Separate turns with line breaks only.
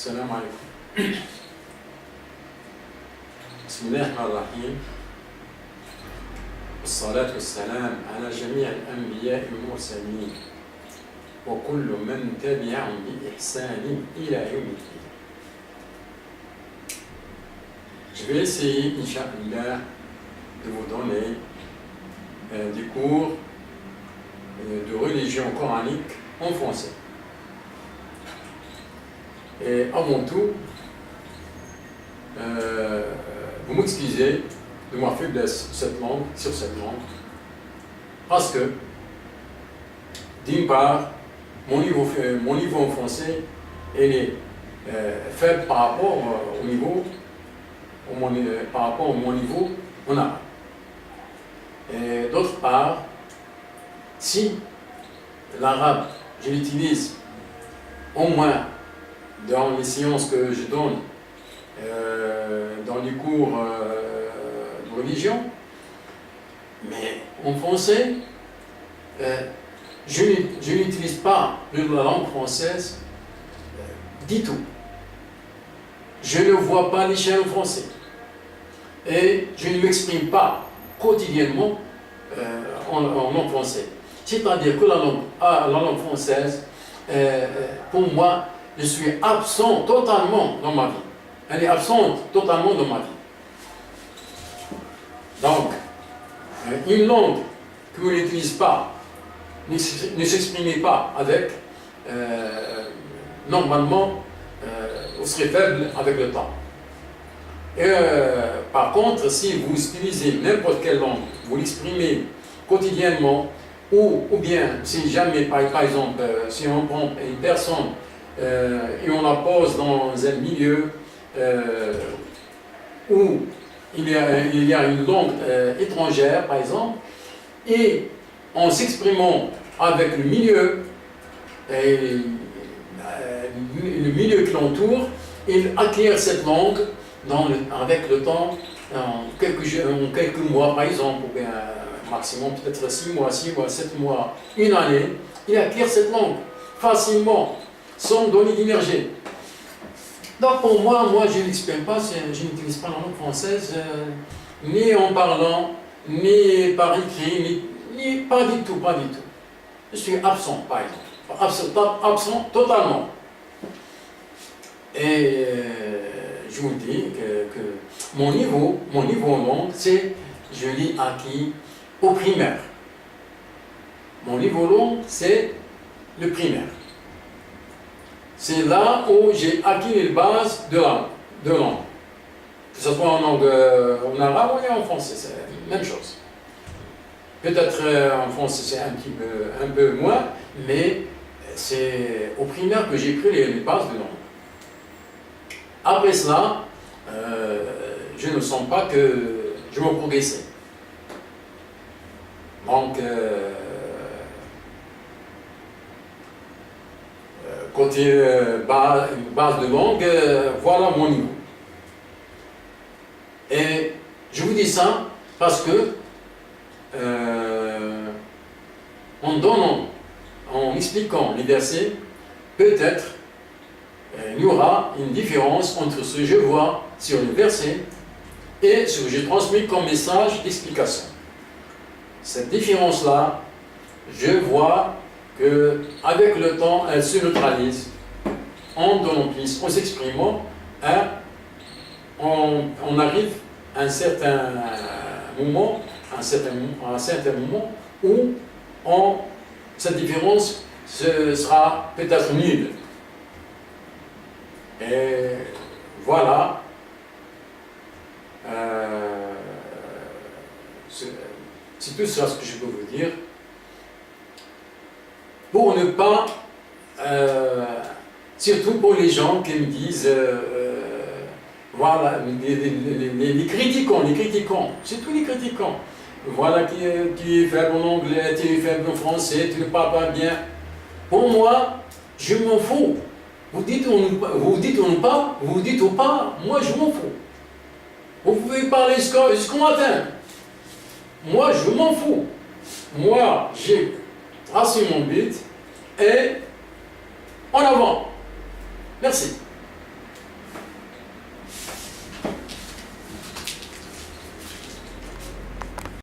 السلام عليكم. بسم الله الرحمن الرحيم. والصلاة والسلام على جميع الأنبياء والمرسلين وكل من تبعهم بإحسان إلى يوم الدين. Je vais essayer, Inch'Allah, de vous donner des cours de religion coranique en français. Et avant tout, vous m'excusez de ma faiblesse sur cette langue, parce que, d'une part, mon niveau en français est faible par rapport au niveau en arabe. Et d'autre part, si l'arabe, je l'utilise au moins dans les séances que je donne, dans les cours de religion, mais en français, je n'utilise pas la langue française du tout. Je ne vois pas les chaînes en français. Et je ne m'exprime pas quotidiennement en langue française. C'est-à-dire que la langue française, pour moi, je suis absent totalement dans ma vie. Elle est absente totalement dans ma vie. Donc, une langue que vous n'utilisez pas, ne s'exprimez pas avec, normalement, vous serez faible avec le temps. Et, par contre, si vous utilisez n'importe quelle langue, vous l'exprimez quotidiennement, ou bien, si jamais, par exemple, si on prend une personne et on la pose dans un milieu où il y a une langue étrangère, par exemple, et en s'exprimant avec le milieu qui l'entoure, il acquiert cette langue avec le temps, en quelques mois, par exemple, ou bien maximum peut-être 6 mois, 7 mois, une année, il acquiert cette langue facilement, sans donner d'énergie. Donc pour moi, je n'exprime pas, je n'utilise pas la langue française, ni en parlant, ni par écrit, ni pas du tout. Je suis absent, par exemple. Absent totalement. Et je vous dis que mon niveau en langue, je l'ai acquis au primaire. Mon niveau langue, c'est le primaire. C'est là où j'ai acquis les bases de langue. Que ce soit en arabe ou en français, c'est la même chose. Peut-être en français c'est un peu moins, mais c'est au primaire que j'ai pris les bases de langue. Après cela, je ne sens pas que je vais progresser. Donc, côté base de langue, voilà mon niveau. Et je vous dis ça parce que en expliquant les versets, peut-être il y aura une différence entre ce que je vois sur les versets et ce que je transmets comme message d'explication. Cette différence-là, je vois qu'avec le temps, elle se neutralise en donnant plus, en s'exprimant, on arrive à un certain moment, où cette différence sera peut-être nulle. Et voilà, c'est tout ça ce que je peux vous dire. Pour ne pas, surtout pour les gens qui me disent, voilà, les critiquants, c'est tous les critiquants. Voilà, tu es faible en anglais, tu es faible en français, tu ne parles pas bien. Pour moi, je m'en fous. Vous dites ou pas, moi je m'en fous. Vous pouvez parler jusqu'au matin. Moi, je m'en fous. Moi, j'ai tracé mon but et en avant. Merci.